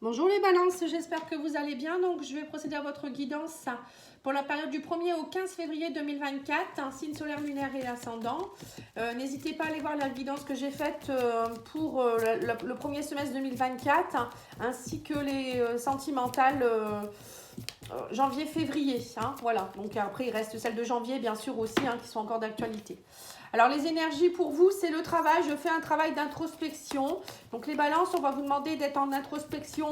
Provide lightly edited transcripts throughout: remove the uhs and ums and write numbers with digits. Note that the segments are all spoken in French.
Bonjour les balances, j'espère que vous allez bien. Donc je vais procéder à votre guidance pour la période du 1er au 15 février 2024, un signe solaire, lunaire et ascendant. N'hésitez pas à aller voir la guidance que j'ai faite pour le premier semestre 2024, ainsi que les sentimentales janvier-février. Voilà, donc après il reste celles de janvier bien sûr aussi qui sont encore d'actualité. Alors les énergies pour vous, c'est le travail. Je fais un travail d'introspection. Donc les balances, on va vous demander d'être en introspection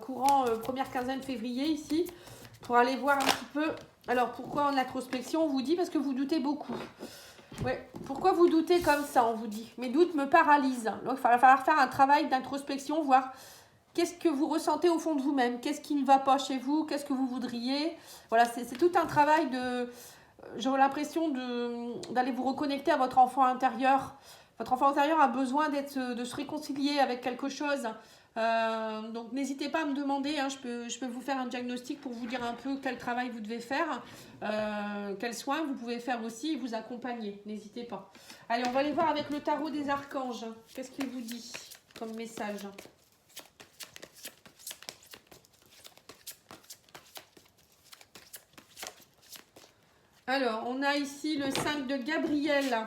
courant première quinzaine février ici. Pour aller voir un petit peu. Alors pourquoi en introspection? On vous dit parce que vous doutez beaucoup. Ouais. Pourquoi vous doutez comme ça? On vous dit. Mes doutes me paralysent. Donc il va falloir faire un travail d'introspection, voir qu'est-ce que vous ressentez au fond de vous-même. Qu'est-ce qui ne va pas chez vous? Qu'est-ce que vous voudriez? Voilà, c'est tout un travail de... J'aurais l'impression d'aller vous reconnecter à votre enfant intérieur. Votre enfant intérieur a besoin de se réconcilier avec quelque chose. Donc n'hésitez pas à me demander, je peux vous faire un diagnostic pour vous dire un peu quel travail vous devez faire, quels soins vous pouvez faire aussi et vous accompagner. N'hésitez pas. Allez, on va aller voir avec le tarot des archanges. Qu'est-ce qu'il vous dit comme message ? Alors, on a ici le 5 de Gabriel.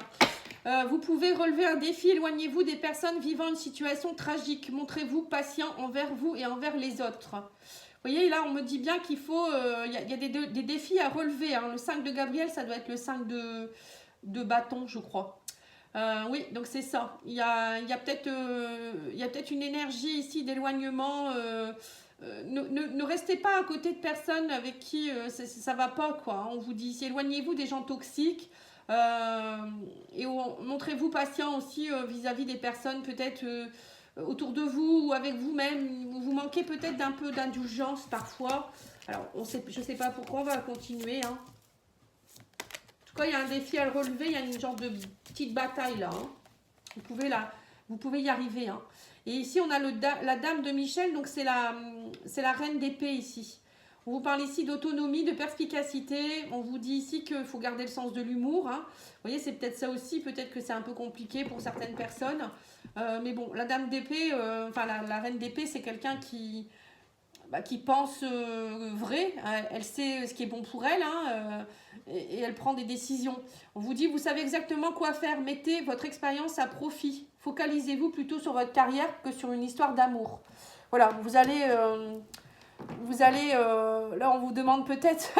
Vous pouvez relever un défi, éloignez-vous des personnes vivant une situation tragique. Montrez-vous patient envers vous et envers les autres. Vous voyez, là, on me dit bien qu'il faut... Il y a des défis à relever. Le 5 de Gabriel, ça doit être le 5 de bâton, je crois. Oui, donc c'est ça. Il y a peut-être une énergie ici d'éloignement... ne restez pas à côté de personnes avec qui ça va pas, quoi. On vous dit, éloignez-vous des gens toxiques et montrez-vous patient aussi vis-à-vis des personnes peut-être autour de vous ou avec vous-même. Vous manquez peut-être d'un peu d'indulgence parfois. Alors, je sais pas pourquoi, on va continuer. En tout cas, il y a un défi à le relever, il y a une genre de petite bataille là. Vous pouvez y arriver. Et ici, on a la dame de Michel, donc c'est la reine d'épée ici. On vous parle ici d'autonomie, de perspicacité. On vous dit ici qu'il faut garder le sens de l'humour. Vous voyez, c'est peut-être ça aussi. Peut-être que c'est un peu compliqué pour certaines personnes. Mais bon, la dame d'épée, la reine d'épée, c'est quelqu'un qui pense vrai. Elle sait ce qui est bon pour elle et elle prend des décisions. On vous dit, vous savez exactement quoi faire. Mettez votre expérience à profit. Focalisez-vous plutôt sur votre carrière que sur une histoire d'amour. Voilà, vous allez là on vous demande peut-être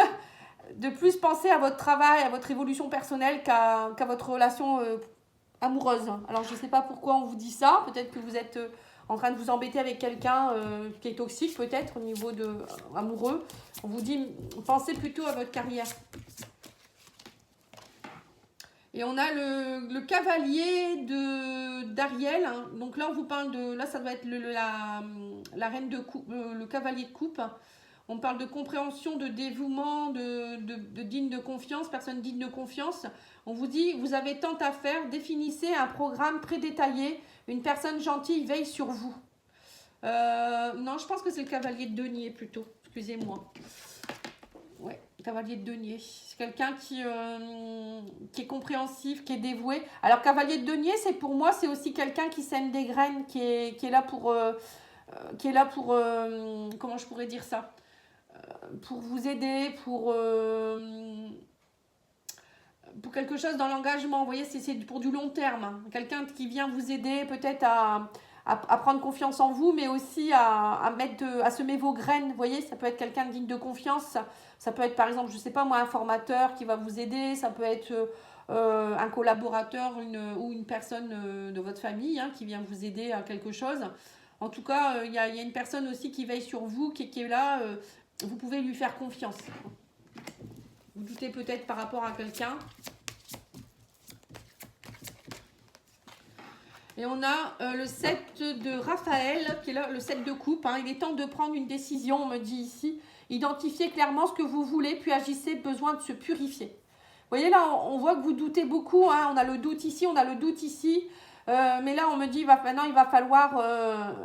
de plus penser à votre travail, à votre évolution personnelle qu'à votre relation amoureuse. Alors je ne sais pas pourquoi on vous dit ça, peut-être que vous êtes en train de vous embêter avec quelqu'un qui est toxique peut-être au niveau amoureux. On vous dit pensez plutôt à votre carrière. Et on a le cavalier d'Ariel. Donc là, on vous parle de... Là, ça doit être la reine de coupe, le cavalier de coupe. On parle de compréhension, de dévouement, de digne de confiance, personne digne de confiance. On vous dit, vous avez tant à faire, définissez un programme prédétaillé. Une personne gentille veille sur vous. Non, je pense que c'est le cavalier de denier plutôt. Excusez-moi. Ouais, cavalier de denier. C'est quelqu'un qui est compréhensif, qui est dévoué. Alors, cavalier de denier, pour moi, c'est aussi quelqu'un qui sème des graines, qui est là pour... comment je pourrais dire ça, pour vous aider, pour quelque chose dans l'engagement. Vous voyez, c'est pour du long terme. Quelqu'un qui vient vous aider peut-être à prendre confiance en vous, mais aussi à semer vos graines. Vous voyez, ça peut être quelqu'un de digne de confiance. Ça peut être, par exemple, je ne sais pas moi, un formateur qui va vous aider. Ça peut être un collaborateur ou une personne de votre famille qui vient vous aider à quelque chose. En tout cas, il y a une personne aussi qui veille sur vous, qui est là. Vous pouvez lui faire confiance. Vous doutez peut-être par rapport à quelqu'un. Et on a le 7 de Raphaël, qui est là, le 7 de coupe. Il est temps de prendre une décision, on me dit ici. Identifiez clairement ce que vous voulez, puis agissez, besoin de se purifier. Vous voyez là, on voit que vous doutez beaucoup. On a le doute ici, on a le doute ici. Mais là, on me dit, maintenant, il va falloir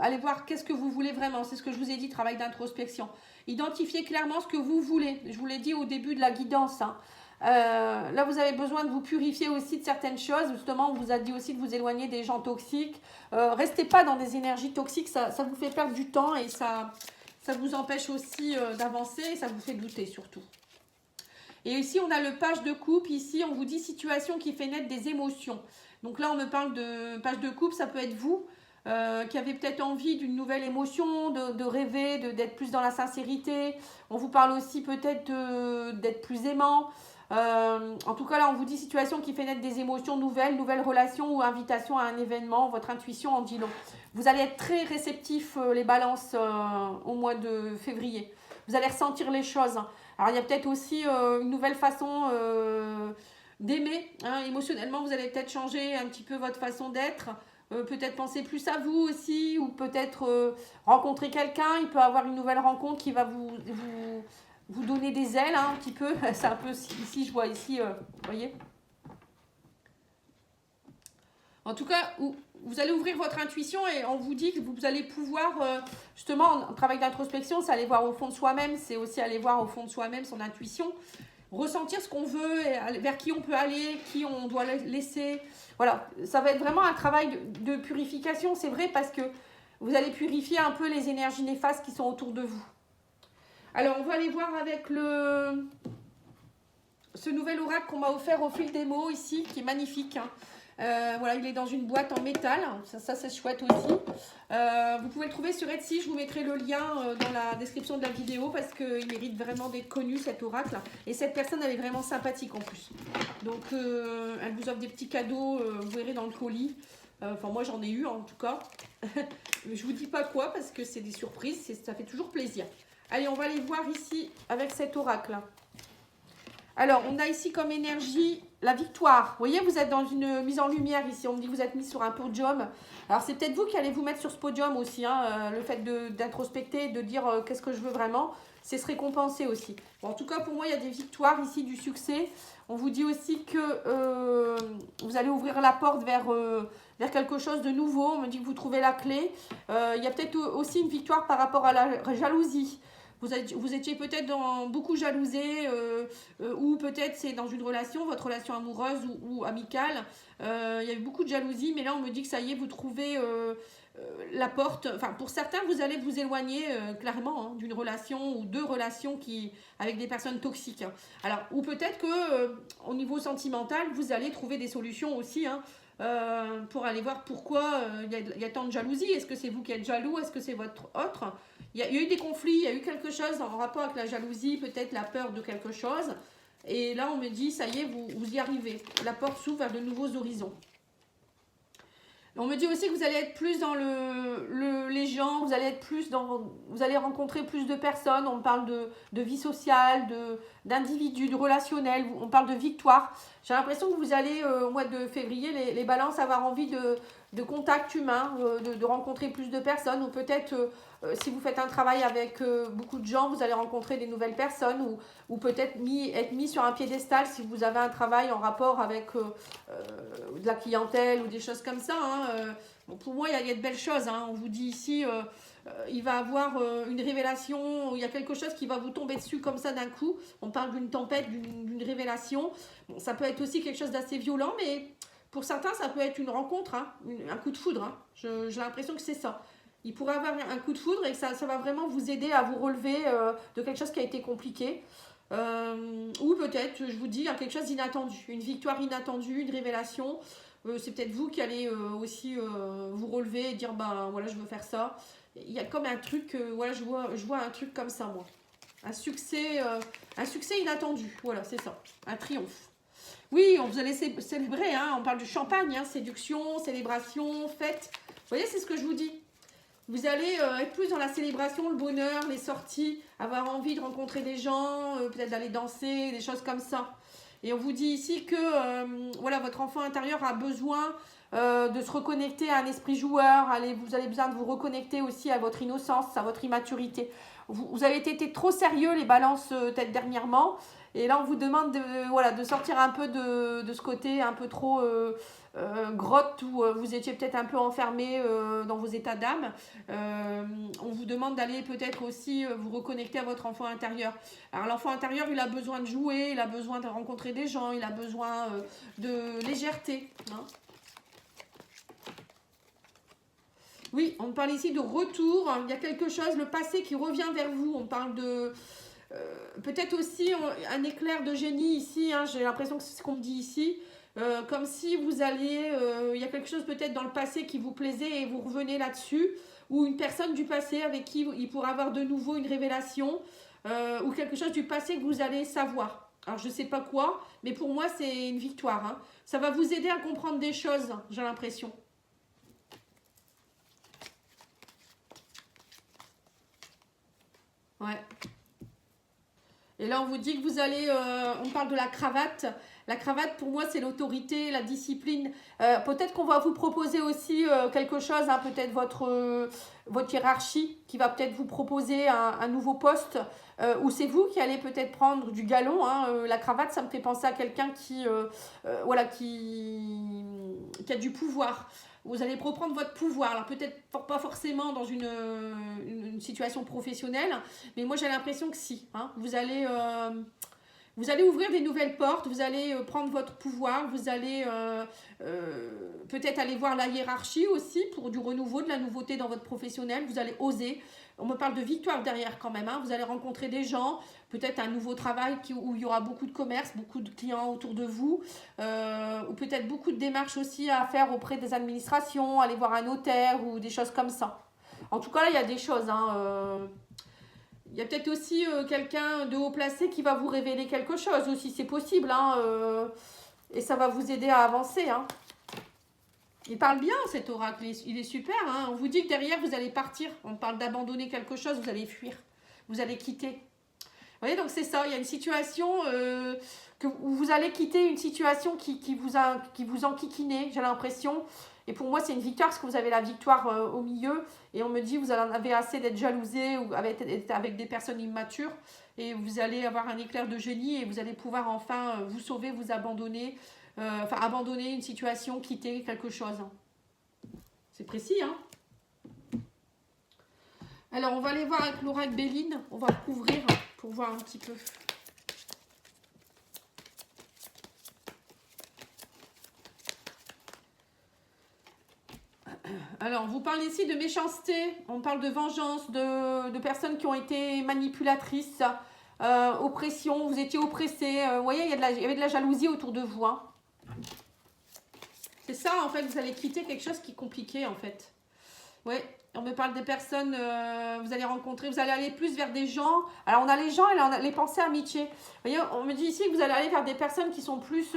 aller voir qu'est-ce que vous voulez vraiment. C'est ce que je vous ai dit, travail d'introspection. Identifiez clairement ce que vous voulez. Je vous l'ai dit au début de la guidance. Là, vous avez besoin de vous purifier aussi de certaines choses. Justement, on vous a dit aussi de vous éloigner des gens toxiques. Restez pas dans des énergies toxiques, ça vous fait perdre du temps et ça vous empêche aussi d'avancer et ça vous fait douter surtout. Et ici, on a le page de coupe. Ici, on vous dit situation qui fait naître des émotions. Donc là, on me parle de page de coupe. Ça peut être vous qui avez peut-être envie d'une nouvelle émotion, de rêver, d'être plus dans la sincérité. On vous parle aussi peut-être d'être plus aimant. En tout cas, là, on vous dit situation qui fait naître des émotions nouvelles, nouvelles relations ou invitation à un événement. Votre intuition en dit long. Vous allez être très réceptif, les balances, au mois de février. Vous allez ressentir les choses. Alors, il y a peut-être aussi une nouvelle façon d'aimer. Hein. Émotionnellement, vous allez peut-être changer un petit peu votre façon d'être. Peut-être penser plus à vous aussi. Ou peut-être rencontrer quelqu'un. Il peut avoir une nouvelle rencontre qui va vous donner des ailes, hein, un petit peu. C'est un peu ici, je vois ici, vous voyez. En tout cas, vous allez ouvrir votre intuition et on vous dit que vous allez pouvoir, justement, en travail d'introspection, c'est aller voir au fond de soi-même, c'est aussi aller voir au fond de soi-même son intuition, ressentir ce qu'on veut, vers qui on peut aller, qui on doit laisser. Voilà, ça va être vraiment un travail de purification, c'est vrai, parce que vous allez purifier un peu les énergies néfastes qui sont autour de vous. Alors, on va aller voir avec ce nouvel oracle qu'on m'a offert au fil des mots ici, qui est magnifique, hein. Voilà, il est dans une boîte en métal, ça c'est chouette aussi. Vous pouvez le trouver sur Etsy, je vous mettrai le lien dans la description de la vidéo parce qu'il mérite vraiment d'être connu cet oracle. Et cette personne elle est vraiment sympathique en plus. Donc elle vous offre des petits cadeaux, vous verrez dans le colis. Enfin moi j'en ai eu en tout cas. Je vous dis pas quoi parce que c'est des surprises, ça fait toujours plaisir. Allez, on va aller voir ici avec cet oracle. Alors, on a ici comme énergie la victoire. Vous voyez, vous êtes dans une mise en lumière ici. On me dit que vous êtes mis sur un podium. Alors, c'est peut-être vous qui allez vous mettre sur ce podium aussi. Hein, le fait d'introspecter, de dire qu'est-ce que je veux vraiment, c'est se récompenser aussi. Bon, en tout cas, pour moi, il y a des victoires ici, du succès. On vous dit aussi que vous allez ouvrir la porte vers quelque chose de nouveau. On me dit que vous trouvez la clé. Il y a peut-être aussi une victoire par rapport à la jalousie. Vous étiez peut-être beaucoup jalousé ou peut-être c'est dans une relation, votre relation amoureuse ou amicale. Il y a eu beaucoup de jalousie, mais là on me dit que ça y est, vous trouvez la porte. Enfin, pour certains, vous allez vous éloigner clairement hein, d'une relation ou deux relations avec des personnes toxiques. Hein. Alors, ou peut-être que au niveau sentimental, vous allez trouver des solutions aussi. Hein, pour aller voir pourquoi il y a tant de jalousie. Est-ce que c'est vous qui êtes jaloux? Est-ce que c'est votre autre? Il y a eu des conflits, il y a eu quelque chose en rapport avec la jalousie, peut-être la peur de quelque chose. Et là, on me dit, ça y est, vous y arrivez. La porte s'ouvre vers de nouveaux horizons. On me dit aussi que vous allez être plus dans les gens, vous allez rencontrer plus de personnes. On parle de vie sociale, d'individus, de relationnel. On parle de victoire. J'ai l'impression que vous allez, au mois de février, les balances, avoir envie de contact humain, de rencontrer plus de personnes. Ou peut-être, si vous faites un travail avec beaucoup de gens, vous allez rencontrer des nouvelles personnes. Ou peut-être être mis sur un piédestal si vous avez un travail en rapport avec de la clientèle ou des choses comme ça. Hein. Bon, pour moi, il y a de belles choses. Hein. On vous dit ici, il va avoir une révélation, il y a quelque chose qui va vous tomber dessus comme ça d'un coup. On parle d'une tempête, d'une révélation. Bon, ça peut être aussi quelque chose d'assez violent, mais pour certains, ça peut être une rencontre, hein, un coup de foudre. Hein. J'ai l'impression que c'est ça. Il pourrait avoir un coup de foudre et que ça va vraiment vous aider à vous relever de quelque chose qui a été compliqué. Ou peut-être, je vous dis, il y a quelque chose d'inattendu, une victoire inattendue, une révélation. C'est peut-être vous qui allez aussi vous relever et dire, ben voilà, je veux faire ça. Il y a comme un truc, voilà, je vois un truc comme ça, moi. Un succès inattendu, voilà, c'est ça, un triomphe. Oui, vous allez célébrer, hein, on parle du champagne, hein, séduction, célébration, fête. Vous voyez, c'est ce que je vous dis. Vous allez être plus dans la célébration, le bonheur, les sorties, avoir envie de rencontrer des gens, peut-être d'aller danser, des choses comme ça. Et on vous dit ici que voilà, votre enfant intérieur a besoin de se reconnecter à un esprit joueur. Vous avez besoin de vous reconnecter aussi à votre innocence, à votre immaturité. Vous avez été trop sérieux, les balances, peut-être dernièrement. Et là, on vous demande de sortir un peu de ce côté un peu trop grotte où vous étiez peut-être un peu enfermé dans vos états d'âme. On vous demande d'aller peut-être aussi vous reconnecter à votre enfant intérieur. Alors l'enfant intérieur, il a besoin de jouer, il a besoin de rencontrer des gens, il a besoin de légèreté. Hein. Oui, on parle ici de retour. Il y a quelque chose, le passé qui revient vers vous. On parle de... peut-être aussi un éclair de génie ici. Hein, j'ai l'impression que c'est ce qu'on me dit ici. Comme si vous alliez... il y a quelque chose peut-être dans le passé qui vous plaisait et vous revenez là-dessus. Ou une personne du passé avec qui il pourra avoir de nouveau une révélation. Ou quelque chose du passé que vous allez savoir. Alors je ne sais pas quoi, mais pour moi c'est une victoire. Hein. Ça va vous aider à comprendre des choses, j'ai l'impression. Ouais. Et là, on vous dit que vous allez... on parle de la cravate. La cravate, pour moi, c'est l'autorité, la discipline. Peut-être qu'on va vous proposer aussi quelque chose, hein, peut-être votre hiérarchie qui va peut-être vous proposer un nouveau poste. Ou c'est vous qui allez peut-être prendre du galon. Hein. La cravate, ça me fait penser à quelqu'un voilà, qui a du pouvoir. Vous allez reprendre votre pouvoir. Alors peut-être pas forcément dans une situation professionnelle, mais moi j'ai l'impression que si. Hein. Vous allez ouvrir des nouvelles portes, vous allez prendre votre pouvoir, vous allez peut-être aller voir la hiérarchie aussi pour du renouveau, de la nouveauté dans votre professionnel. Vous allez oser. On me parle de victoire derrière quand même. Hein. Vous allez rencontrer des gens, peut-être un nouveau travail où il y aura beaucoup de commerce, beaucoup de clients autour de vous, ou peut-être beaucoup de démarches aussi à faire auprès des administrations, aller voir un notaire ou des choses comme ça. En tout cas, là, il y a des choses. Hein, il y a peut-être aussi quelqu'un de haut placé qui va vous révéler quelque chose aussi, c'est possible. Hein, et ça va vous aider à avancer. Hein. Il parle bien cet oracle, il est super. Hein. On vous dit que derrière vous allez partir. On parle d'abandonner quelque chose, vous allez fuir. Vous allez quitter. Vous voyez, donc c'est ça. Il y a une situation où vous allez quitter une situation qui vous enquiquinez, j'ai l'impression. Et pour moi, c'est une victoire parce que vous avez la victoire au milieu. Et on me dit, vous en avez assez d'être jalousé ou avec des personnes immatures. Et vous allez avoir un éclair de génie et vous allez pouvoir enfin vous sauver, vous abandonner. Enfin, abandonner une situation, quitter quelque chose. C'est précis, hein? Alors, on va aller voir avec l'oracle Béline. On va le couvrir pour voir un petit peu. Alors, on vous parle ici de méchanceté. On parle de vengeance, de personnes qui ont été manipulatrices, oppression. Vous étiez oppressé. Vous voyez, il y avait de la jalousie autour de vous, hein. C'est ça, en fait, vous allez quitter quelque chose qui est compliqué, en fait. Oui, on me parle des personnes, vous allez rencontrer, vous allez aller plus vers des gens. Alors, on a les gens et on a les pensées amitiés. Vous voyez, on me dit ici que vous allez aller vers des personnes qui sont plus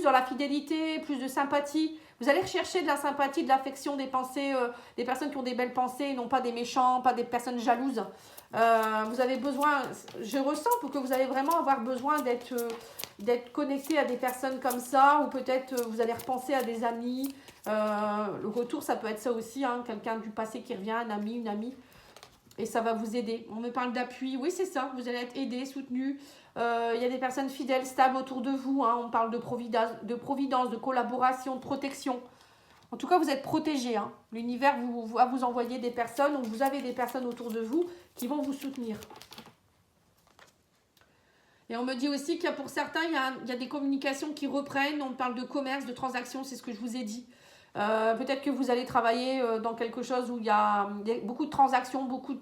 dans la fidélité, plus de sympathie. Vous allez rechercher de la sympathie, de l'affection, des pensées, des personnes qui ont des belles pensées, non pas des méchants, pas des personnes jalouses. Vous avez besoin, je ressens que vous allez vraiment avoir besoin d'être connecté à des personnes comme ça, ou peut-être vous allez repenser à des amis. Le retour, ça peut être ça aussi, hein, quelqu'un du passé qui revient, un ami, une amie, et ça va vous aider. On me parle d'appui, oui c'est ça, vous allez être aidé, soutenu. Il y a des personnes fidèles, stables autour de vous, hein. On parle de providence, de collaboration, de protection. En tout cas, vous êtes protégé. Hein. L'univers va vous envoyer des personnes, donc vous avez des personnes autour de vous qui vont vous soutenir. Et on me dit aussi qu'il y a pour certains, il y a des communications qui reprennent. On parle de commerce, de transactions, c'est ce que je vous ai dit. Peut-être que vous allez travailler dans quelque chose où il y a beaucoup de transactions, beaucoup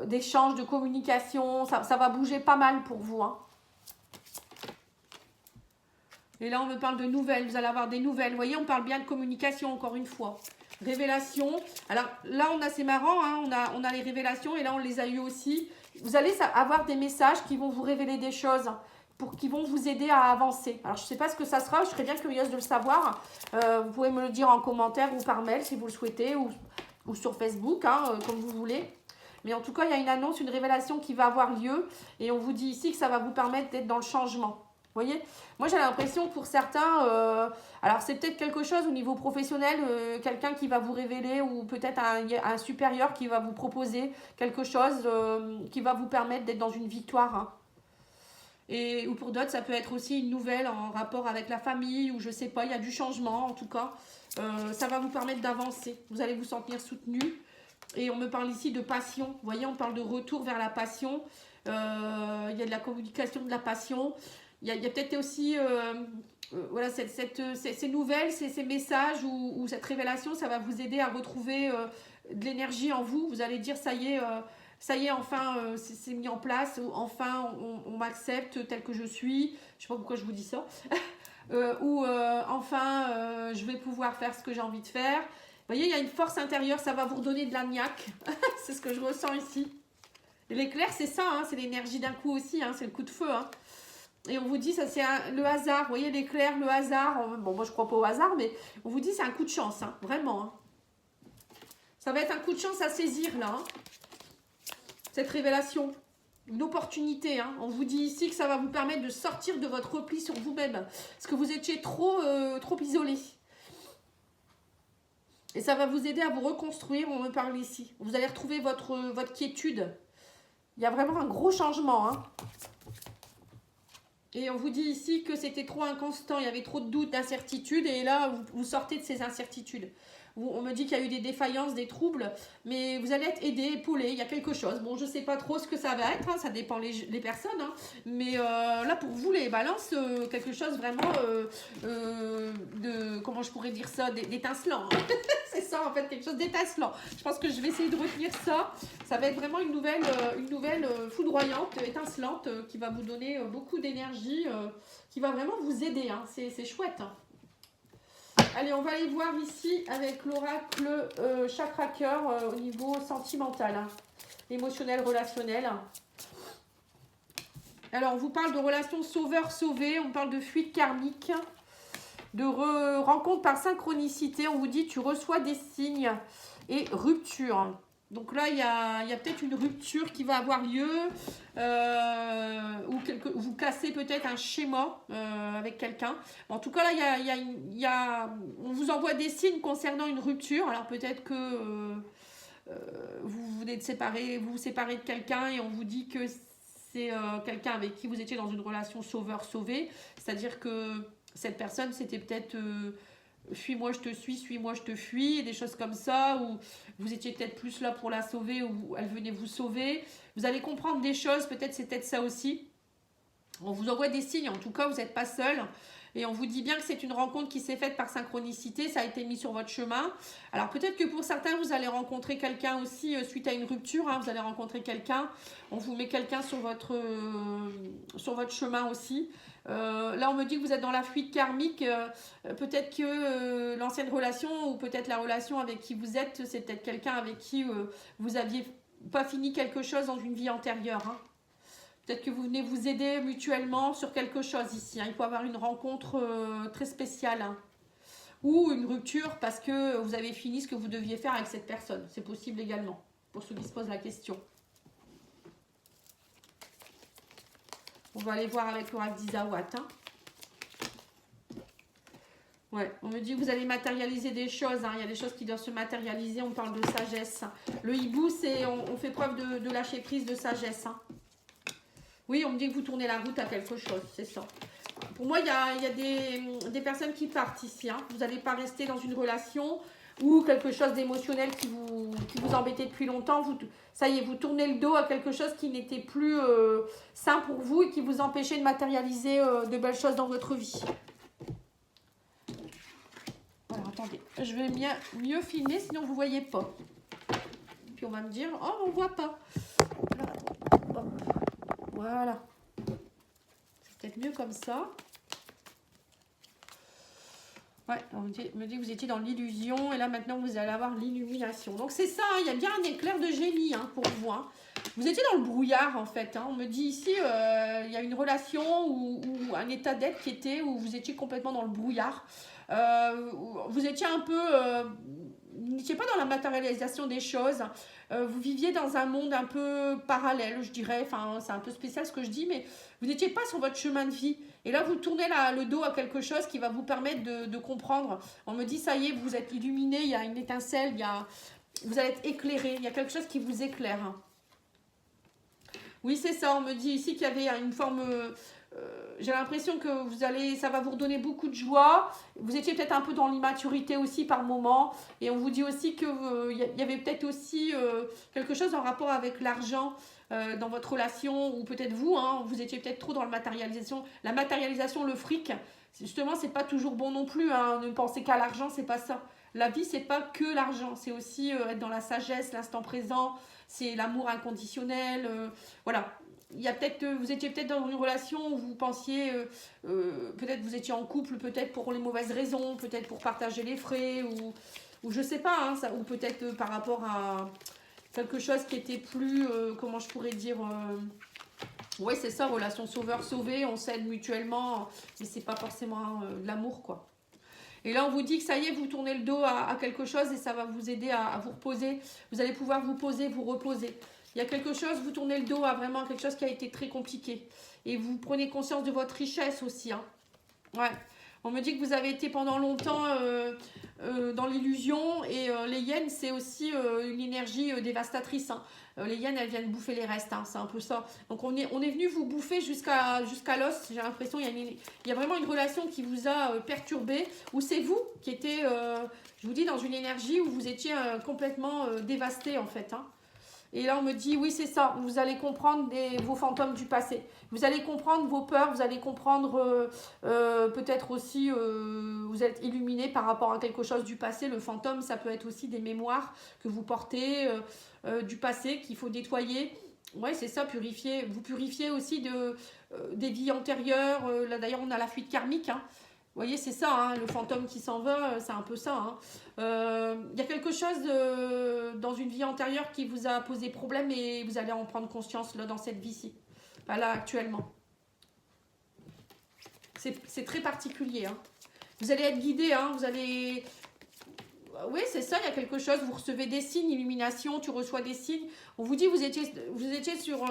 d'échanges, de communication. Ça va bouger pas mal pour vous. Hein. Et là, on me parle de nouvelles. Vous allez avoir des nouvelles. Vous voyez, on parle bien de communication, encore une fois. Révélation. Alors là, c'est marrant. Hein, on a les révélations et là, on les a eues aussi. Vous allez avoir des messages qui vont vous révéler des choses, qui vont vous aider à avancer. Alors, je ne sais pas ce que ça sera. Je serais bien curieuse de le savoir. Vous pouvez me le dire en commentaire ou par mail si vous le souhaitez, ou sur Facebook, hein, comme vous voulez. Mais en tout cas, il y a une annonce, une révélation qui va avoir lieu. Et on vous dit ici que ça va vous permettre d'être dans le changement. Vous voyez, moi j'ai l'impression que pour certains, alors c'est peut-être quelque chose au niveau professionnel, quelqu'un qui va vous révéler ou peut-être un supérieur qui va vous proposer quelque chose qui va vous permettre d'être dans une victoire. Hein. ou pour d'autres, ça peut être aussi une nouvelle en rapport avec la famille, ou je sais pas, il y a du changement en tout cas. Ça va vous permettre d'avancer. Vous allez vous sentir soutenu. Et on me parle ici de passion. Vous voyez, on parle de retour vers la passion. Il y a de la communication, de la passion. Il y a peut-être aussi voilà, ces nouvelles, ces messages ou cette révélation, ça va vous aider à retrouver de l'énergie en vous. Vous allez dire, ça y est, enfin, c'est mis en place. Enfin, on m'accepte tel que je suis. Je sais pas pourquoi je vous dis ça. Enfin, je vais pouvoir faire ce que j'ai envie de faire. Vous voyez, il y a une force intérieure, ça va vous redonner de la niaque. C'est ce que je ressens ici. Et l'éclair, c'est ça, hein, c'est l'énergie d'un coup aussi, hein, c'est le coup de feu. Hein. Et on vous dit, ça c'est le hasard. Vous voyez, l'éclair, le hasard. Bon, moi je crois pas au hasard, mais on vous dit, c'est un coup de chance, hein, vraiment. Hein. Ça va être un coup de chance à saisir, là. Hein. Cette révélation. Une opportunité. Hein. On vous dit ici que ça va vous permettre de sortir de votre repli sur vous-même. Parce que vous étiez trop isolé. Et ça va vous aider à vous reconstruire, on me parle ici. Vous allez retrouver votre quiétude. Il y a vraiment un gros changement. Hein. Et on vous dit ici que c'était trop inconstant, il y avait trop de doutes, d'incertitudes. Et là, vous sortez de ces incertitudes. On me dit qu'il y a eu des défaillances, des troubles, mais vous allez être aidé, épaulé, il y a quelque chose. Bon, je ne sais pas trop ce que ça va être, hein, ça dépend les personnes, hein, mais là, pour vous, les balances, quelque chose vraiment comment je pourrais dire ça, d'étincelant. Hein. C'est ça, en fait, quelque chose d'étincelant. Je pense que je vais essayer de retenir ça. Ça va être vraiment une nouvelle foudroyante, étincelante, qui va vous donner beaucoup d'énergie, qui va vraiment vous aider. Hein. C'est chouette. Hein. Allez, on va aller voir ici avec l'oracle chakra cœur au niveau sentimental, hein, émotionnel, relationnel. Alors, on vous parle de relations sauveur-sauvé, on parle de fuite karmique, de rencontre par synchronicité. On vous dit, tu reçois des signes et rupture. Donc là, il y a peut-être une rupture qui va avoir lieu, ou vous cassez peut-être un schéma avec quelqu'un. En tout cas, là, on vous envoie des signes concernant une rupture. Alors peut-être que vous venez de vous vous séparez de quelqu'un et on vous dit que c'est quelqu'un avec qui vous étiez dans une relation sauveur-sauvé. C'est-à-dire que cette personne, c'était peut-être... fuis-moi, je te suis-moi, je te fuis, des choses comme ça, où vous étiez peut-être plus là pour la sauver, ou elle venait vous sauver. Vous allez comprendre des choses, peut-être c'est peut-être ça aussi. On vous envoie des signes, en tout cas, vous n'êtes pas seul. Et on vous dit bien que c'est une rencontre qui s'est faite par synchronicité, ça a été mis sur votre chemin. Alors peut-être que pour certains, vous allez rencontrer quelqu'un aussi suite à une rupture, hein, vous allez rencontrer quelqu'un, on vous met quelqu'un sur votre chemin aussi. Là, on me dit que vous êtes dans la fuite karmique. Peut-être que l'ancienne relation ou peut-être la relation avec qui vous êtes, c'est peut-être quelqu'un avec qui vous n'aviez pas fini quelque chose dans une vie antérieure. Hein. Peut-être que vous venez vous aider mutuellement sur quelque chose ici. Hein. Il peut y avoir une rencontre très spéciale. Hein. Ou une rupture parce que vous avez fini ce que vous deviez faire avec cette personne. C'est possible également, pour ceux qui se posent la question. On va aller voir avec l'oracle d'Isawat. Hein. Ouais, on me dit que vous allez matérialiser des choses. Hein. Il y a des choses qui doivent se matérialiser. On parle de sagesse. Le hibou, c'est on fait preuve de lâcher prise, de sagesse. Hein. Oui, on me dit que vous tournez la route à quelque chose, c'est ça. Pour moi, il y a des personnes qui partent ici. Hein. Vous n'allez pas rester dans une relation ou quelque chose d'émotionnel qui vous embêtait depuis longtemps. Ça y est, vous tournez le dos à quelque chose qui n'était plus sain pour vous et qui vous empêchait de matérialiser de belles choses dans votre vie. Alors, attendez, je vais mieux filmer, sinon vous ne voyez pas. Puis on va me dire, oh, on ne voit pas. Alors, attendez. Voilà. C'est peut-être mieux comme ça. Ouais, on me dit que vous étiez dans l'illusion et là maintenant vous allez avoir l'illumination. Donc c'est ça, il y a bien un éclair de génie hein, pour vous. Hein. Vous étiez dans le brouillard en fait. Hein. On me dit ici, il y a une relation ou un état d'être qui était où vous étiez complètement dans le brouillard. Vous étiez un peu... vous n'étiez pas dans la matérialisation des choses. Vous viviez dans un monde un peu parallèle, je dirais. Enfin, c'est un peu spécial ce que je dis, mais vous n'étiez pas sur votre chemin de vie. Et là, vous tournez le dos à quelque chose qui va vous permettre de comprendre. On me dit, ça y est, vous êtes illuminé, il y a une étincelle, vous allez être éclairé. Il y a quelque chose qui vous éclaire. Oui, c'est ça. On me dit ici qu'il y avait une forme... j'ai l'impression que ça va vous redonner beaucoup de joie. Vous étiez peut-être un peu dans l'immaturité aussi par moment. Et on vous dit aussi qu'il y avait peut-être aussi quelque chose en rapport avec l'argent dans votre relation. Ou peut-être vous, hein, vous étiez peut-être trop dans la matérialisation. La matérialisation, le fric, justement, c'est pas toujours bon non plus. Hein. Ne pensez qu'à l'argent, c'est pas ça. La vie, c'est pas que l'argent. C'est aussi être dans la sagesse, l'instant présent. C'est l'amour inconditionnel. Voilà. Il y a peut-être, vous étiez peut-être dans une relation où vous pensiez, peut-être vous étiez en couple, peut-être pour les mauvaises raisons, peut-être pour partager les frais, ou je sais pas, hein, ça, ou peut-être par rapport à quelque chose qui était plus, comment je pourrais dire, ouais c'est ça, relation sauveur-sauvé, on s'aide mutuellement, mais c'est pas forcément de l'amour quoi. Et là, on vous dit que ça y est, vous tournez le dos à quelque chose et ça va vous aider à vous reposer. Vous allez pouvoir vous poser, vous reposer. Il y a quelque chose, vous tournez le dos à vraiment quelque chose qui a été très compliqué. Et vous prenez conscience de votre richesse aussi. Hein. Ouais. On me dit que vous avez été pendant longtemps dans l'illusion. Et les hyènes, c'est aussi une énergie dévastatrice. Hein. Les hyènes, elles viennent bouffer les restes. Hein. C'est un peu ça. Donc on est venu vous bouffer jusqu'à l'os. J'ai l'impression il y a vraiment une relation qui vous a perturbé. Ou c'est vous qui étiez, je vous dis, dans une énergie où vous étiez complètement dévasté en fait. Hein. Et là, on me dit, oui, c'est ça, vous allez comprendre vos fantômes du passé. Vous allez comprendre vos peurs, vous allez comprendre peut-être aussi, vous êtes illuminé par rapport à quelque chose du passé. Le fantôme, ça peut être aussi des mémoires que vous portez du passé qu'il faut nettoyer. Ouais, c'est ça, purifier. Vous purifiez aussi des vies antérieures. Là, d'ailleurs, on a la fuite karmique, hein. Vous voyez, c'est ça, hein, le fantôme qui s'en va, c'est un peu ça. Hein. Y a quelque chose dans une vie antérieure qui vous a posé problème et vous allez en prendre conscience là, dans cette vie-ci, là actuellement. C'est très particulier. Hein. Vous allez être guidé, hein, vous allez... Oui, c'est ça, il y a quelque chose, vous recevez des signes, illumination, tu reçois des signes. On vous dit, vous étiez sur...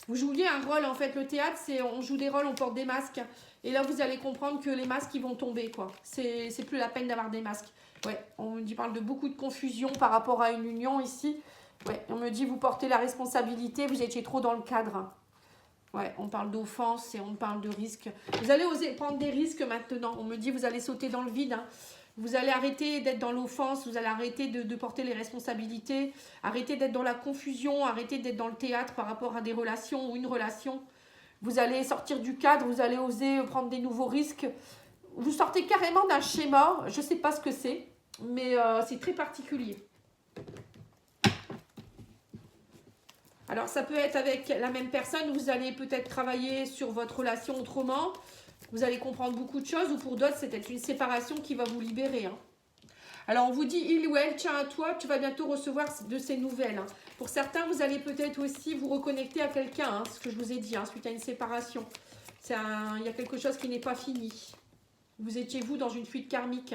vous jouiez un rôle, en fait, le théâtre, c'est on joue des rôles, on porte des masques. Et là, vous allez comprendre que les masques, ils vont tomber, quoi. C'est plus la peine d'avoir des masques. Ouais, on me parle de beaucoup de confusion par rapport à une union ici. Ouais, on me dit, vous portez la responsabilité, vous étiez trop dans le cadre. Ouais, on parle d'offense et on parle de risque. Vous allez oser prendre des risques maintenant. On me dit, vous allez sauter dans le vide, hein. Vous allez arrêter d'être dans l'offense, vous allez arrêter de porter les responsabilités, arrêter d'être dans la confusion, arrêter d'être dans le théâtre par rapport à des relations ou une relation. Vous allez sortir du cadre, vous allez oser prendre des nouveaux risques. Vous sortez carrément d'un schéma, je ne sais pas ce que c'est, mais c'est très particulier. Alors ça peut être avec la même personne, vous allez peut-être travailler sur votre relation autrement. Vous allez comprendre beaucoup de choses, ou pour d'autres, c'est peut-être une séparation qui va vous libérer. Hein. Alors, on vous dit, il ou elle tient à toi, tu vas bientôt recevoir de ces nouvelles. Hein. Pour certains, vous allez peut-être aussi vous reconnecter à quelqu'un, hein, ce que je vous ai dit, hein, suite à une séparation. Il y a quelque chose qui n'est pas fini. Vous étiez, vous, dans une fuite karmique.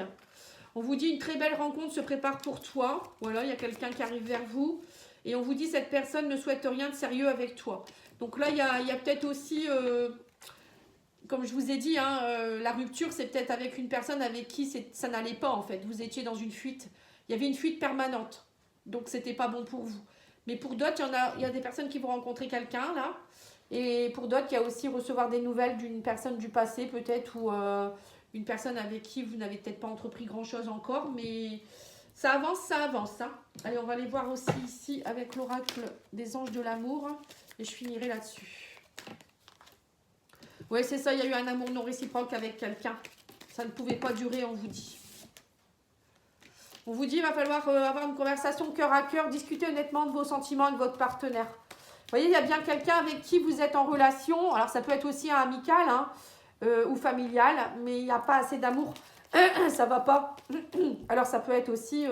On vous dit, une très belle rencontre se prépare pour toi. Voilà, il y a quelqu'un qui arrive vers vous. Et on vous dit, cette personne ne souhaite rien de sérieux avec toi. Donc là, il y a peut-être aussi... comme je vous ai dit, hein, la rupture, c'est peut-être avec une personne avec qui ça n'allait pas, en fait. Vous étiez dans une fuite. Il y avait une fuite permanente. Donc, c'était pas bon pour vous. Mais pour d'autres, il y a des personnes qui vont rencontrer quelqu'un, là. Et pour d'autres, il y a aussi recevoir des nouvelles d'une personne du passé, peut-être, ou une personne avec qui vous n'avez peut-être pas entrepris grand-chose encore. Mais ça avance, hein. Allez, on va aller voir aussi ici avec l'oracle des anges de l'amour. Et je finirai là-dessus. Oui, c'est ça, il y a eu un amour non réciproque avec quelqu'un. Ça ne pouvait pas durer, on vous dit. On vous dit, il va falloir avoir une conversation cœur à cœur, discuter honnêtement de vos sentiments avec votre partenaire. Vous voyez, il y a bien quelqu'un avec qui vous êtes en relation. Alors, ça peut être aussi un amical hein, ou familial, mais il n'y a pas assez d'amour. Ça ne va pas. Alors, ça peut être aussi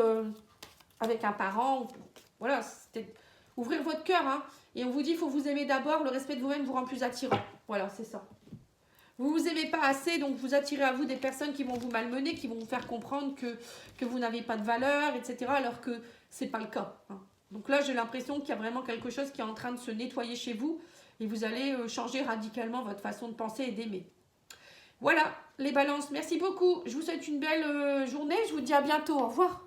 avec un parent. Voilà, ouvrir votre cœur. Hein. Et on vous dit, il faut vous aimer d'abord. Le respect de vous-même vous rend plus attirant. Voilà, c'est ça. Vous ne vous aimez pas assez, donc vous attirez à vous des personnes qui vont vous malmener, qui vont vous faire comprendre que vous n'avez pas de valeur, etc. Alors que ce n'est pas le cas. Hein. Donc là, j'ai l'impression qu'il y a vraiment quelque chose qui est en train de se nettoyer chez vous et vous allez changer radicalement votre façon de penser et d'aimer. Voilà, les balances. Merci beaucoup. Je vous souhaite une belle journée. Je vous dis à bientôt. Au revoir.